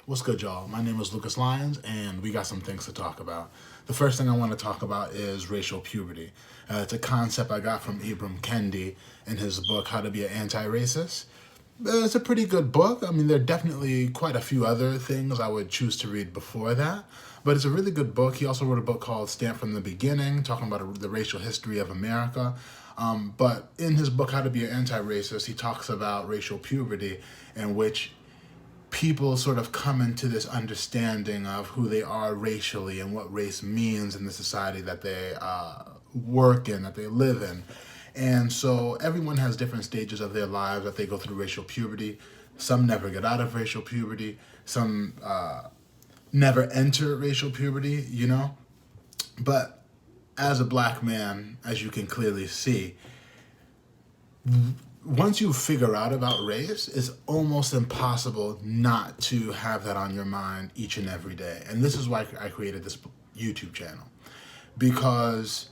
What's good, y'all? My name is Lucas Lyons, and we got some things to talk about. The first thing I want to talk about is racial puberty. It's a concept I got from Ibram Kendi in his book, How to Be an Anti-Racist. It's a pretty good book. I mean, there are definitely quite a few other things I would choose to read before that, but it's a really good book. He also wrote a book called Stamped from the Beginning, talking about the racial history of America. But in his book, How to Be an Anti-Racist, he talks about racial puberty, in which people sort of come into this understanding of who they are racially and what race means in the society that they work in, that they live in. And so everyone has different stages of their lives that they go through racial puberty. Some never get out of racial puberty. Some never enter racial puberty, you know? But as a black man, as you can clearly see, once you figure out about race, it's almost impossible not to have that on your mind each and every day. And this is why I created this YouTube channel. Because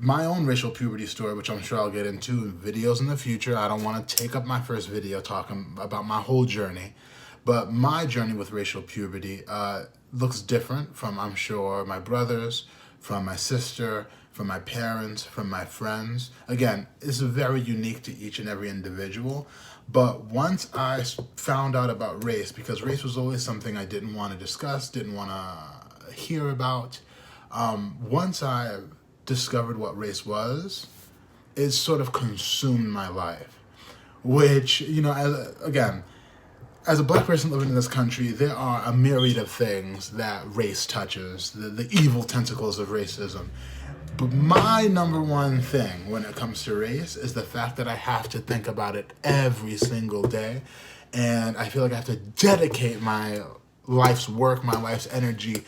my own racial puberty story, which I'm sure I'll get into in videos in the future, I don't want to take up my first video talking about my whole journey. But my journey with racial puberty looks different from, I'm sure, my brothers, from my sister, from my parents, from my friends. Again, it's very unique to each and every individual. But once I found out about race, because race was always something I didn't want to discuss, didn't want to hear about, once I discovered what race was, it sort of consumed my life. Which, you know, as a black person living in this country, there are a myriad of things that race touches, the evil tentacles of racism. But my number one thing when it comes to race is the fact that I have to think about it every single day. And I feel like I have to dedicate my life's work, my life's energy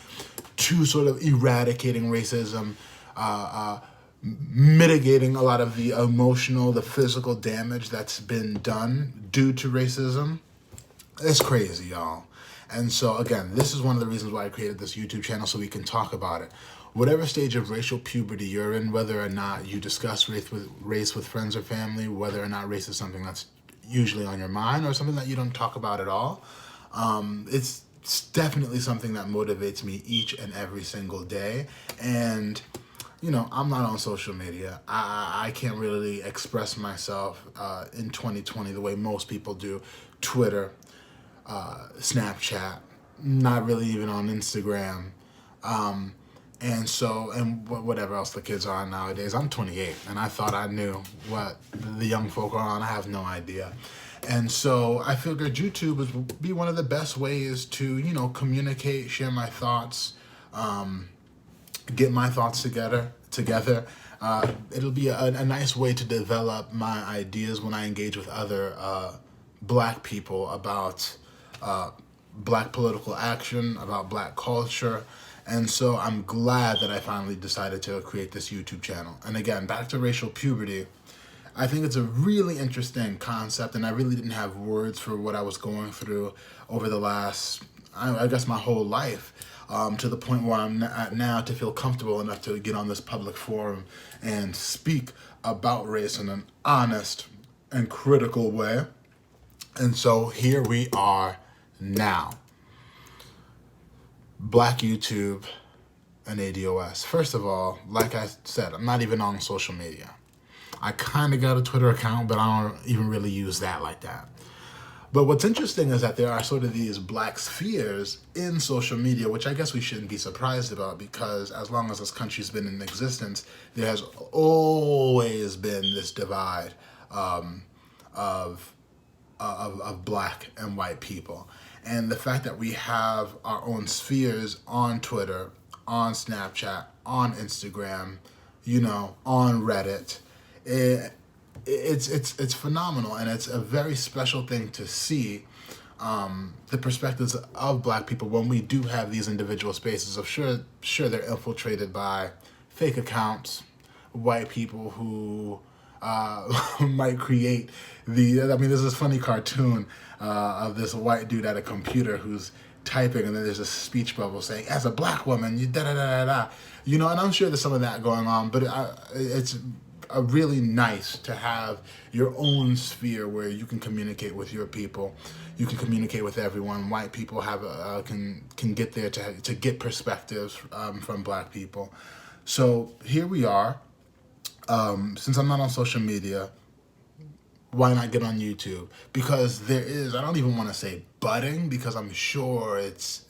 to sort of eradicating racism, mitigating a lot of the emotional, the physical damage that's been done due to racism. It's crazy, y'all. And so, again, this is one of the reasons why I created this YouTube channel, so we can talk about it. Whatever stage of racial puberty you're in, whether or not you discuss race with friends or family, whether or not race is something that's usually on your mind or something that you don't talk about at all, it's definitely something that motivates me each and every single day. And you know, I'm not on social media. I can't really express myself in 2020 the way most people do. Twitter, Snapchat, not really even on Instagram. And whatever else the kids are on nowadays. I'm 28, and I thought I knew what the young folk are on. I have no idea. And so I figured YouTube would be one of the best ways to, you know, communicate, share my thoughts, get my thoughts together. It'll be a nice way to develop my ideas when I engage with other black people about black political action, about black culture. And so I'm glad that I finally decided to create this YouTube channel. And again, back to racial puberty. I think it's a really interesting concept, and I really didn't have words for what I was going through over the last, I guess, my whole life, to the point where I'm at now to feel comfortable enough to get on this public forum and speak about race in an honest and critical way. And so here we are now. Black YouTube and ADOS. First of all, like I said, I'm not even on social media. I kind of got a Twitter account, but I don't even really use that like that. But what's interesting is that there are sort of these black spheres in social media, which I guess we shouldn't be surprised about, because as long as this country's been in existence, there has always been this divide of black and white people. And the fact that we have our own spheres on Twitter, on Snapchat, on Instagram, you know, on Reddit, it's phenomenal, and it's a very special thing to see the perspectives of black people when we do have these individual spaces. Of sure they're infiltrated by fake accounts, white people who might create there's this funny cartoon of this white dude at a computer who's typing, and then there's a speech bubble saying, as a black woman, you da da da da da. You know, and I'm sure there's some of that going on, but it's really nice to have your own sphere where you can communicate with your people. You can communicate with everyone. White people have can get there to get perspectives from black people. So here we are. Since I'm not on social media, why not get on YouTube? Because there is, I don't even want to say budding, because I'm sure it's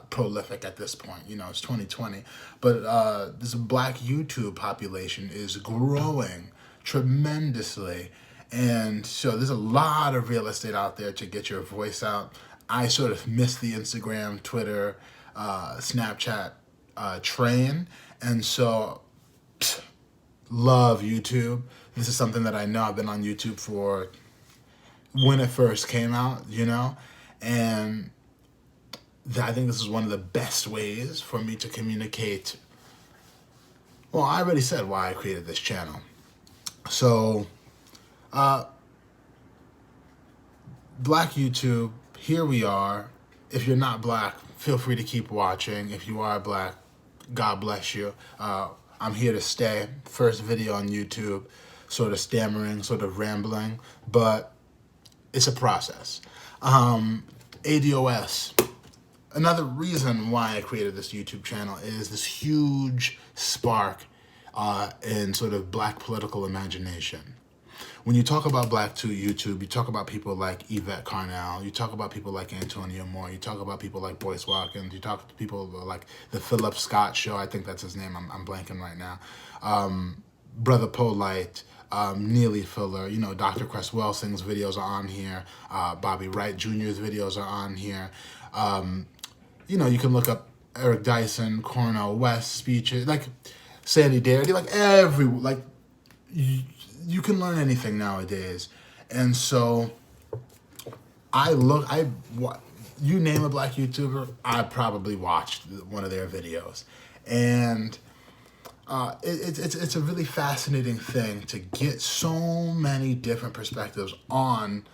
prolific at this point. You know, it's 2020, but this black YouTube population is growing tremendously, and so there's a lot of real estate out there to get your voice out. I sort of missed the Instagram, Twitter, Snapchat train, and so love YouTube. This is something that I know. I've been on YouTube for when it first came out, you know, and I think this is one of the best ways for me to communicate. Well, I already said why I created this channel. So, black YouTube, here we are. If you're not black, feel free to keep watching. If you are black, God bless you. I'm here to stay. First video on YouTube, sort of stammering, sort of rambling, but it's a process. ADOS. Another reason why I created this YouTube channel is this huge spark in sort of black political imagination. When you talk about black to YouTube, you talk about people like Yvette Carnell, you talk about people like Antonio Moore, you talk about people like Boyce Watkins, you talk to people like the Philip Scott Show, I think that's his name, I'm blanking right now, Brother Polite, Neely Fuller, you know, Dr. Cresswell Singh's videos are on here, Bobby Wright Jr.'s videos are on here, you know, you can look up Eric Dyson, Cornel West speeches, like Sandy Darity, like you can learn anything nowadays. And so you name a black YouTuber, I probably watched one of their videos. And it's a really fascinating thing to get so many different perspectives on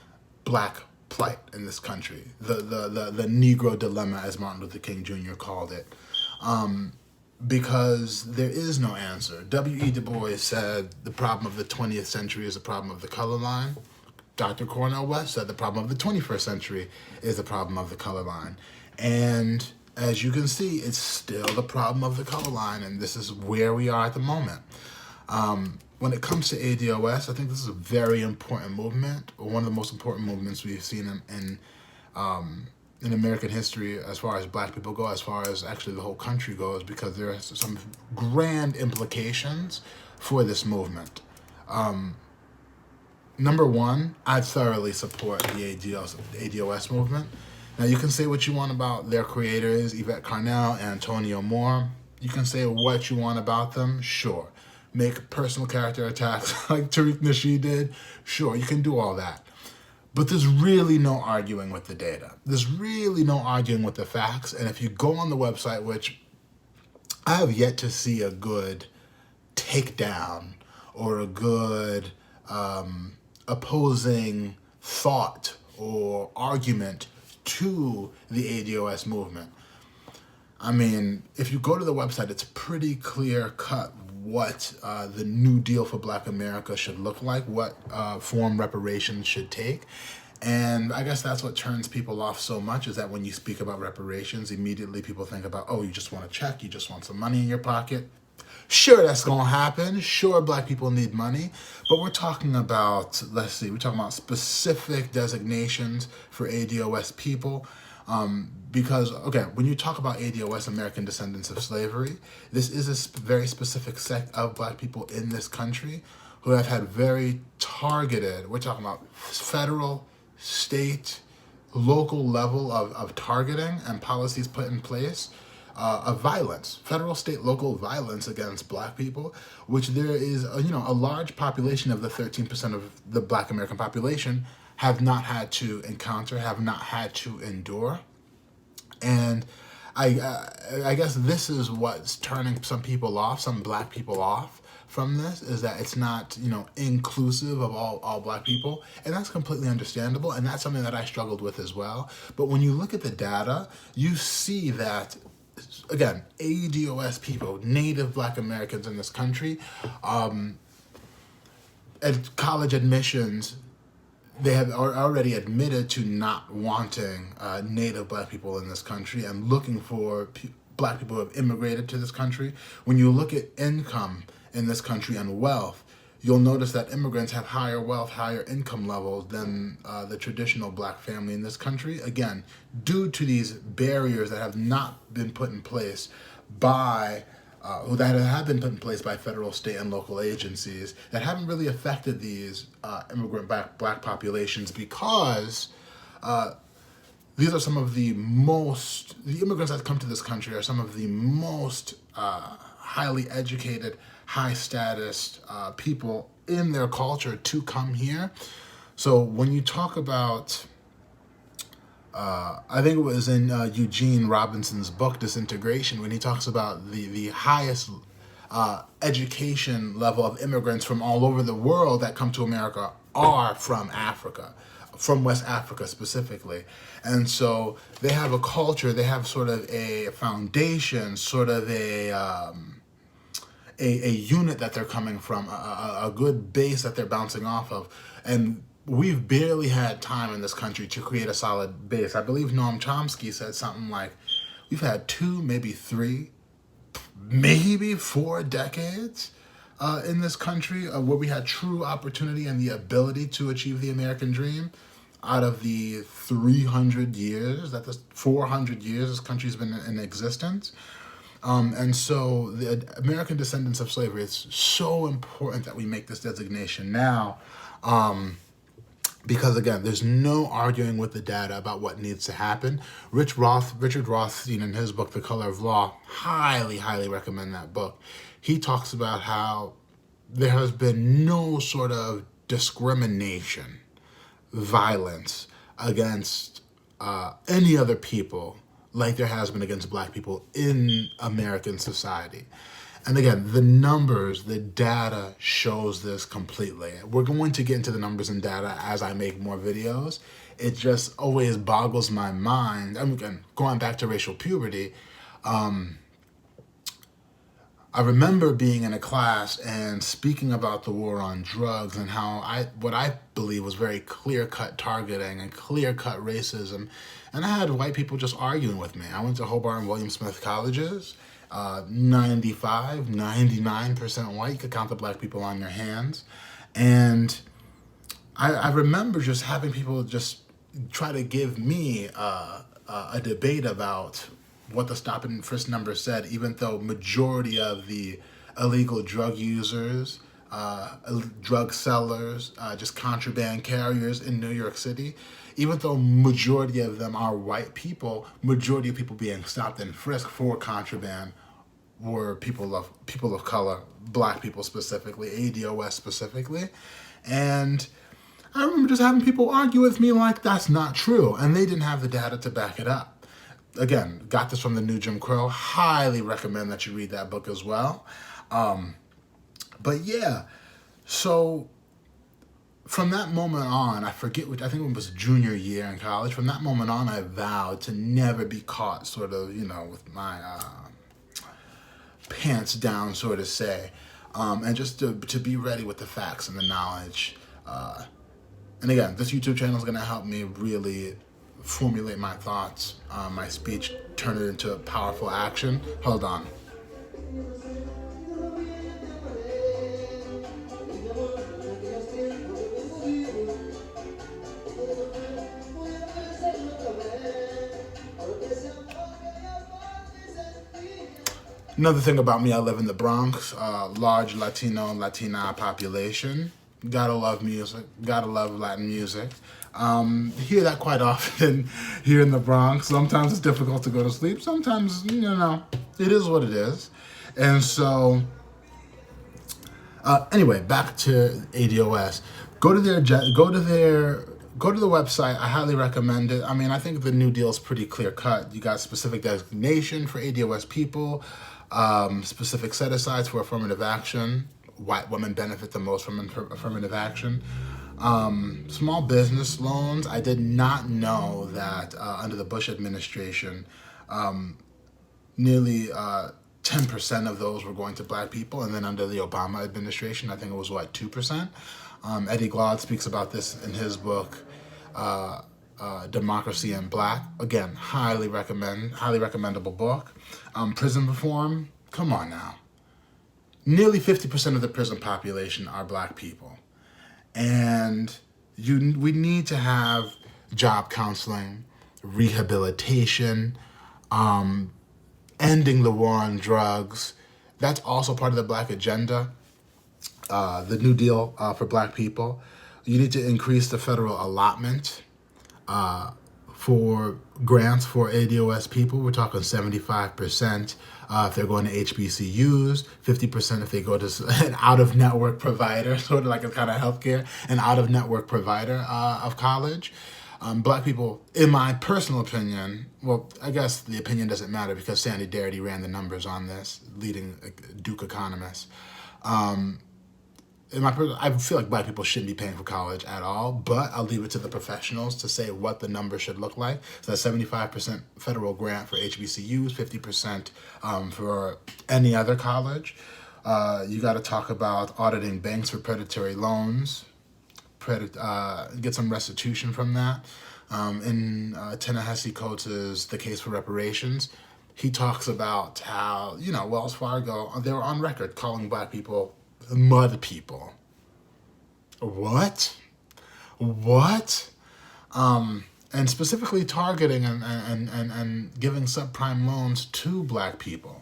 black plight in this country. The Negro dilemma, as Martin Luther King Jr. called it. Because there is no answer. W.E. Du Bois said the problem of the 20th century is the problem of the color line. Dr. Cornel West said the problem of the 21st century is the problem of the color line. And as you can see, it's still the problem of the color line, and this is where we are at the moment. When it comes to ADOS, I think this is a very important movement, or one of the most important movements we've seen in American history as far as black people go, as far as actually the whole country goes, because there are some grand implications for this movement. Number one, I thoroughly support the ADOS movement. Now, you can say what you want about their creators, Yvette Carnell, Antonio Moore. You can say what you want about them, sure. Make personal character attacks like Tariq Nasheed did, sure, you can do all that. But there's really no arguing with the data. There's really no arguing with the facts. And if you go on the website, which I have yet to see a good takedown or a good opposing thought or argument to the ADOS movement. I mean, if you go to the website, it's pretty clear cut what the New Deal for Black America should look like, what form reparations should take. And I guess that's what turns people off so much, is that when you speak about reparations, immediately people think about, oh, you just want a check, you just want some money in your pocket. Sure, that's going to happen. Sure, black people need money. But we're talking about, we're talking about specific designations for ADOS people. Because, okay, when you talk about ADOS, American Descendants of Slavery, this is a very specific sect of black people in this country who have had very targeted, we're talking about federal, state, local level of targeting and policies put in place of violence, federal, state, local violence against black people, which there is, a large population of the 13% of the black American population have not had to encounter, have not had to endure. And I guess this is what's turning some people off, some black people off from this, is that it's not, inclusive of all black people. And that's completely understandable. And that's something that I struggled with as well. But when you look at the data, you see that, again, ADOS people, Native Black Americans in this country, college admissions, they have already admitted to not wanting native black people in this country and looking for black people who have immigrated to this country. When you look at income in this country and wealth, you'll notice that immigrants have higher wealth, higher income levels than the traditional black family in this country. Again, due to these barriers that have not been put in place by that have been put in place by federal, state, and local agencies that haven't really affected these immigrant black populations, because these are some of the immigrants that come to this country are some of the most highly educated, high status people in their culture to come here. So when you talk about, I think it was in Eugene Robinson's book, Disintegration, when he talks about the highest education level of immigrants from all over the world that come to America are from Africa, from West Africa specifically. And so they have a culture, they have sort of a foundation, sort of a unit that they're coming from, a good base that they're bouncing off of. And we've barely had time in this country to create a solid base. I believe Noam Chomsky said something like, we've had 2, maybe 3, maybe 4 decades in this country where we had true opportunity and the ability to achieve the American dream. Out of the 300 years, 400 years this country's been in existence. And so the American descendants of slavery, it's so important that we make this designation now. Because again, there's no arguing with the data about what needs to happen. Richard Rothstein, in his book, The Color of Law, highly, highly recommend that book. He talks about how there has been no sort of discrimination, violence against any other people like there has been against black people in American society. And again, the numbers, the data shows this completely. We're going to get into the numbers and data as I make more videos. It just always boggles my mind. And again, going back to racial puberty, I remember being in a class and speaking about the war on drugs and how what I believe was very clear-cut targeting and clear-cut racism. And I had white people just arguing with me. I went to Hobart and William Smith colleges. 95, 99% white. You could count the black people on your hands. And I remember just having people just try to give me a debate about what the stop and frisk number said, even though majority of the illegal drug users, drug sellers, just contraband carriers in New York City, even though majority of them are white people, majority of people being stopped and frisked for contraband were people of color, black people specifically, ADOS specifically. And I remember just having people argue with me like that's not true, and they didn't have the data to back it up. Again, got this from The New Jim Crow. Highly recommend that you read that book as well. But yeah, so from that moment on, I think it was junior year in college, from that moment on, I vowed to never be caught sort of, with my pants down, so to say, and just to be ready with the facts and the knowledge. And again, this YouTube channel is going to help me really formulate my thoughts, my speech, turn it into powerful action. Hold on. Another thing about me, I live in the Bronx, large Latino and Latina population. Gotta love music, gotta love Latin music. Hear that quite often here in the Bronx. Sometimes it's difficult to go to sleep. Sometimes, it is what it is. And so, anyway, back to ADOS. Go to the website. I highly recommend it. I mean, I think the New Deal is pretty clear cut. You got specific designation for ADOS people, specific set-asides for affirmative action. White women benefit the most from affirmative action. Small business loans. I did not know that under the Bush administration, nearly 10% of those were going to black people, and then under the Obama administration, I think it was 2%. Eddie Glaude speaks about this in his book, Democracy in Black. Again, highly recommendable book. Prison reform, come on now. Nearly 50% of the prison population are black people. And we need to have job counseling, rehabilitation, ending the war on drugs. That's also part of the black agenda, the New Deal for black people. You need to increase the federal allotment for grants for ADOS people. We're talking 75% if they're going to HBCUs, 50% if they go to an out-of-network provider, sort of like a kind of healthcare, an out-of-network provider of college. Black people, in my personal opinion, well, I guess the opinion doesn't matter because Sandy Darity ran the numbers on this, leading Duke economist. I feel like black people shouldn't be paying for college at all, but I'll leave it to the professionals to say what the number should look like. So that's 75% federal grant for HBCUs, 50% for any other college. You got to talk about auditing banks for predatory loans, get some restitution from that. In Ta-Nehisi Coates' The Case for Reparations, he talks about how, Wells Fargo, they were on record calling black people mud people. What? And specifically targeting and giving subprime loans to black people.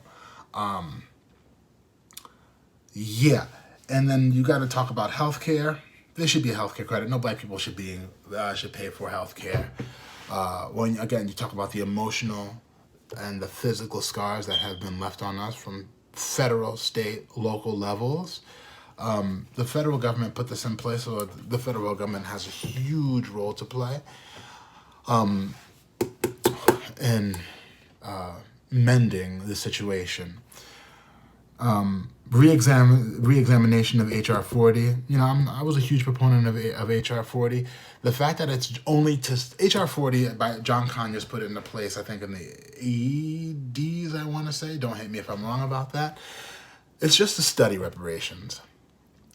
Yeah. And then you got to talk about healthcare. There should be a healthcare credit. No black people should pay for healthcare. When again, you talk about the emotional and the physical scars that have been left on us from federal, state, local levels. The federal government put this in place, so the federal government has a huge role to play in mending the situation. Re-examination of HR 40. I was a huge proponent of HR 40. The fact that it's only HR 40 by John Conyers put it into place, I think in the 80s, I want to say. Don't hate me if I'm wrong about that. It's just to study reparations,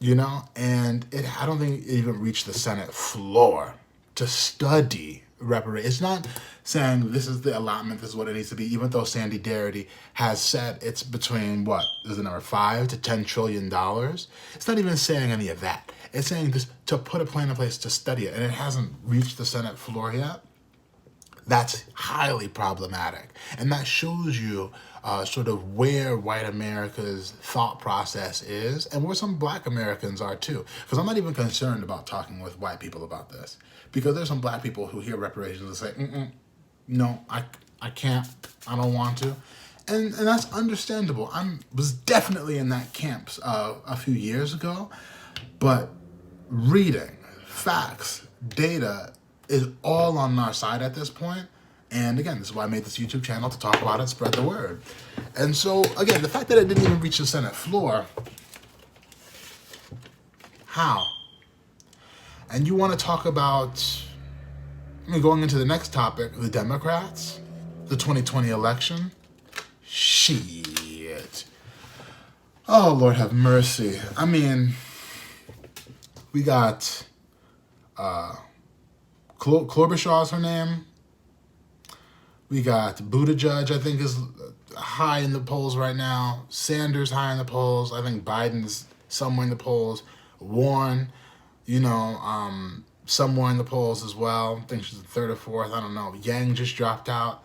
and I don't think it even reached the Senate floor to study reparations. It's not saying this is the allotment, this is what it needs to be, even though Sandy Darity has said it's between, $5 to $10 trillion. It's not even saying any of that. It's saying this to put a plan in place to study it, and it hasn't reached the Senate floor yet. That's highly problematic. And that shows you sort of where white America's thought process is and where some black Americans are too. Because I'm not even concerned about talking with white people about this. Because there's some black people who hear reparations and say, no, I can't, I don't want to. And that's understandable. Was definitely in that camp a few years ago. But reading, facts, data is all on our side at this point. And again, this is why I made this YouTube channel, to talk about it, spread the word. And so, again, the fact that it didn't even reach the Senate floor, how? And you want to talk about, going into the next topic, the Democrats, the 2020 election. Shit. Oh, Lord have mercy. We got Klobuchar's her name. We got Buttigieg, I think, is high in the polls right now. Sanders high in the polls. I think Biden's somewhere in the polls. Warren, somewhere in the polls as well. I think she's the third or fourth. I don't know. Yang just dropped out.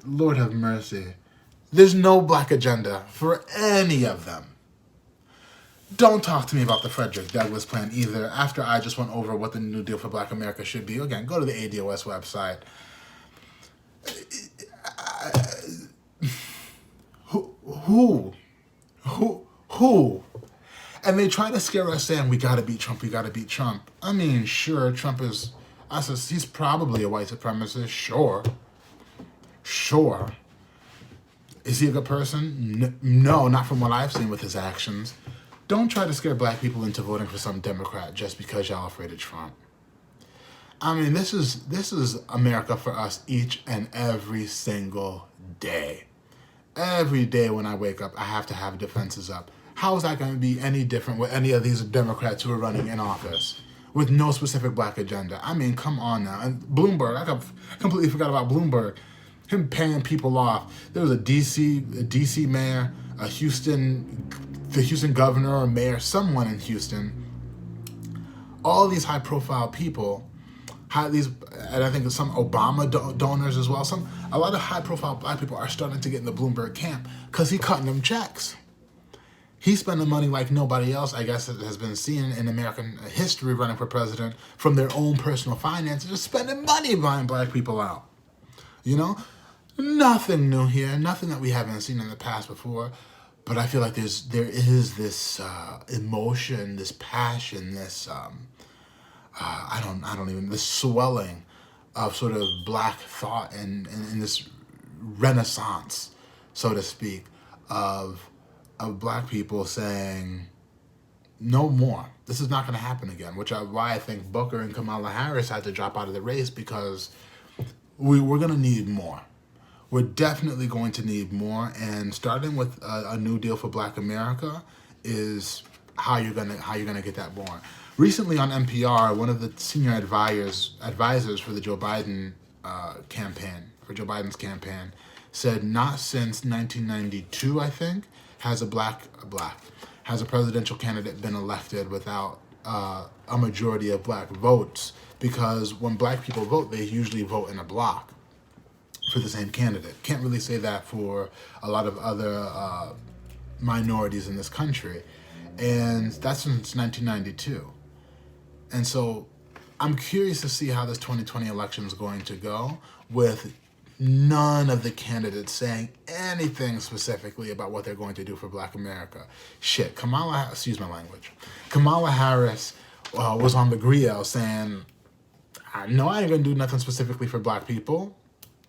Lord have mercy. There's no black agenda for any of them. Don't talk to me about the Frederick Douglass plan either, after I just went over what the New Deal for Black America should be. Again, go to the ADOS website. Who? And they try to scare us saying, we gotta beat Trump. Sure, Trump is, he's probably a white supremacist, sure. Is he a good person? No, not from what I've seen with his actions. Don't try to scare black people into voting for some Democrat just because y'all afraid of Trump. This is America for us each and every single day. Every day when I wake up, I have to have defenses up. How is that going to be any different with any of these Democrats who are running in office with no specific black agenda? I mean, come on now. And Bloomberg, I completely forgot about Bloomberg. Him paying people off. There was a DC mayor, the Houston governor or mayor, someone in Houston. All these high-profile people, and I think some Obama donors as well. A lot of high-profile black people are starting to get in the Bloomberg camp because he's cutting them checks. He's spending money like nobody else, I guess, has been seen in American history running for president from their own personal finances, just spending money buying black people out. You know? Nothing new here, nothing that we haven't seen in the past before, but I feel like there is this emotion, this passion, this this swelling of sort of black thought and this renaissance, so to speak, of black people saying no more. This is not going to happen again, why I think Booker and Kamala Harris had to drop out of the race, because we're going to need more. We're definitely going to need more, and starting with a new deal for Black America is how you're gonna get that more. Recently on NPR, one of the senior advisors for the Joe Biden Joe Biden's campaign, said not since 1992, I think, has a presidential candidate been elected without a majority of black votes, because when black people vote, they usually vote in a block for the same candidate. Can't really say that for a lot of other minorities in this country. And that's since 1992. And so I'm curious to see how this 2020 election is going to go, with none of the candidates saying anything specifically about what they're going to do for Black America. Shit, excuse my language. Kamala Harris was on the grill saying, no, I ain't gonna do nothing specifically for black people,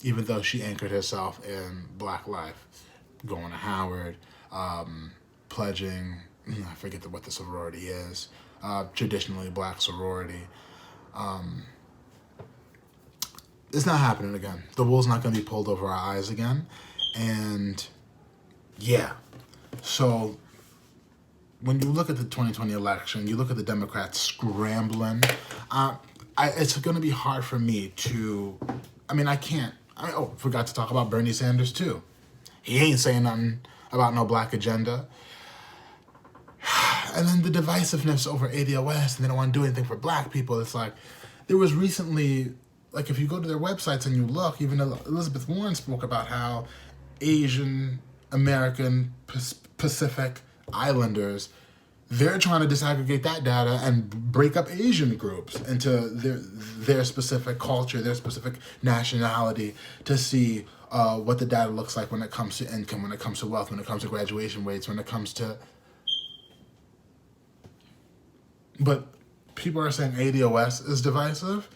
even though she anchored herself in black life, going to Howard, pledging, I forget what the sorority is, traditionally black sorority. It's not happening again. The wool's not going to be pulled over our eyes again. And yeah, so when you look at the 2020 election, you look at the Democrats scrambling, it's going to be hard for me to, forgot to talk about Bernie Sanders too. He ain't saying nothing about no black agenda. And then the divisiveness over ADOS, and they don't want to do anything for black people. It's like, there was recently, like if you go to their websites and you look, even Elizabeth Warren spoke about how Asian, American, Pacific Islanders, they're trying to disaggregate that data and break up Asian groups into their specific culture, their specific nationality, to see what the data looks like when it comes to income, when it comes to wealth, when it comes to graduation rates, when it comes to... But people are saying ADOS is divisive.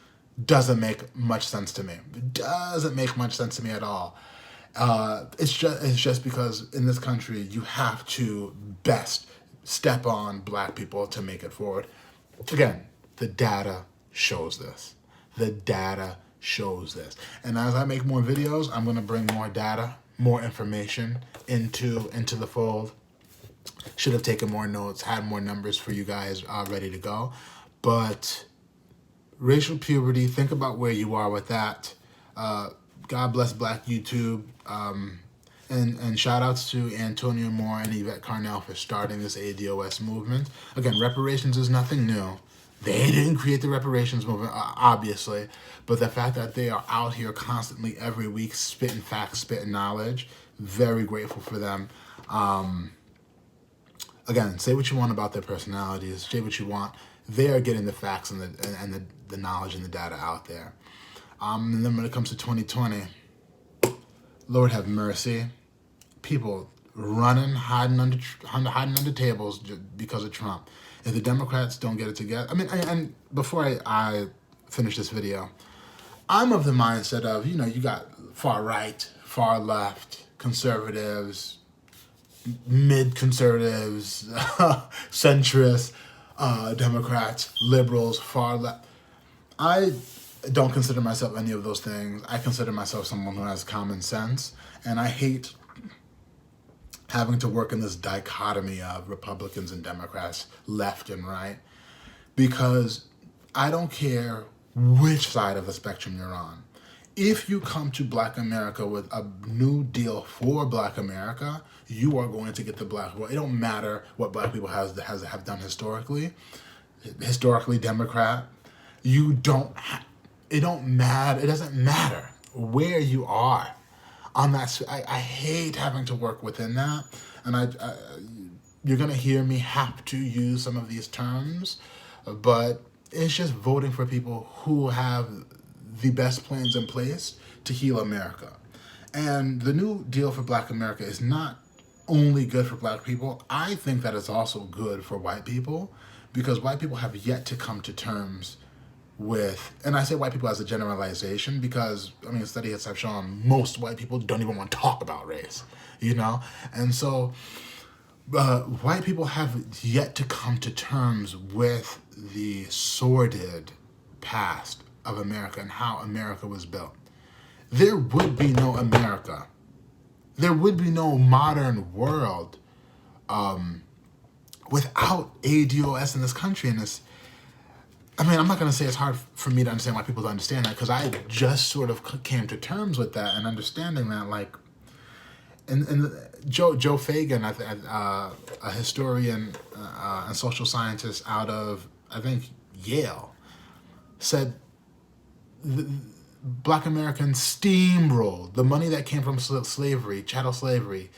Doesn't make much sense to me. It doesn't make much sense to me at all. It's just because in this country you have to best step on black people to make it forward. Again, the data shows this. The data shows this. And as I make more videos, I'm going to bring more data, more information into the fold. Should have taken more notes, had more numbers for you guys ready to go. But racial puberty, think about where you are with that. God bless Black YouTube. And shout outs to Antonio Moore and Yvette Carnell for starting this ADOS movement. Again, reparations is nothing new. They didn't create the reparations movement, obviously, but the fact that they are out here constantly every week spitting facts, spitting knowledge, very grateful for them. Again, say what you want about their personalities, say what you want. They are getting the facts and the knowledge and the data out there. And then when it comes to 2020, Lord have mercy. People running, hiding under tables because of Trump. If the Democrats don't get it together, and before I finish this video, I'm of the mindset of, you got far right, far left, conservatives, mid-conservatives, centrists, Democrats, liberals, far left. I don't consider myself any of those things. I consider myself someone who has common sense, and I hate having to work in this dichotomy of Republicans and Democrats, left and right, because I don't care which side of the spectrum you're on. If you come to Black America with a new deal for Black America, you are going to get the Black vote. It don't matter what Black people have done historically Democrat. It don't matter. It doesn't matter where you are on that. I hate having to work within that, and you're gonna hear me have to use some of these terms, but it's just voting for people who have the best plans in place to heal America. And the new deal for Black America is not only good for Black people. I think that it's also good for white people, because white people have yet to come to terms with, and I say white people as a generalization because, I mean, studies have shown most white people don't even want to talk about race, you know? And so white people have yet to come to terms with the sordid past of America and how America was built. There would be no America. There would be no modern world without ADOS in this country. And I'm not going to say it's hard for me to understand why people don't understand that, because I just sort of came to terms with that and understanding that, like, and Joe Fagan, a historian and social scientist out of, I think, Yale, said Black Americans steamrolled the money that came from slavery, chattel slavery,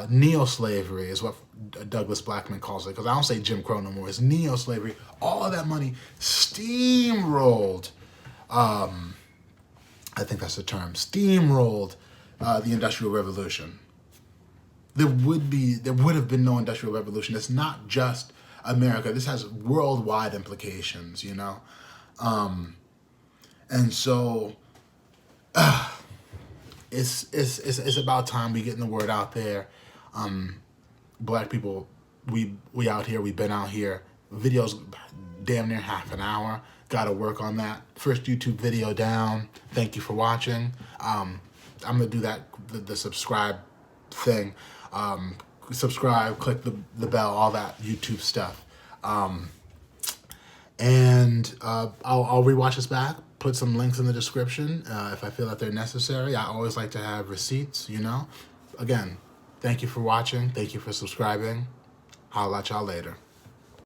neo-slavery is what Douglas Blackman calls it, because I don't say Jim Crow no more, it's neo-slavery. All of that money steamrolled, I think that's the term, steamrolled the Industrial Revolution. There would have been no Industrial Revolution. It's not just America. This has worldwide implications, you know? And so it's about time we getting the word out there. Black people, we out here, we've been out here. Videos damn near half an hour. Gotta work on that. First YouTube video down. Thank you for watching. I'm gonna do that, the subscribe thing. Subscribe, click the bell, all that YouTube stuff. And I'll rewatch this back, put some links in the description if I feel that they're necessary. I always like to have receipts, you know. Again, thank you for watching. Thank you for subscribing. I'll let y'all later.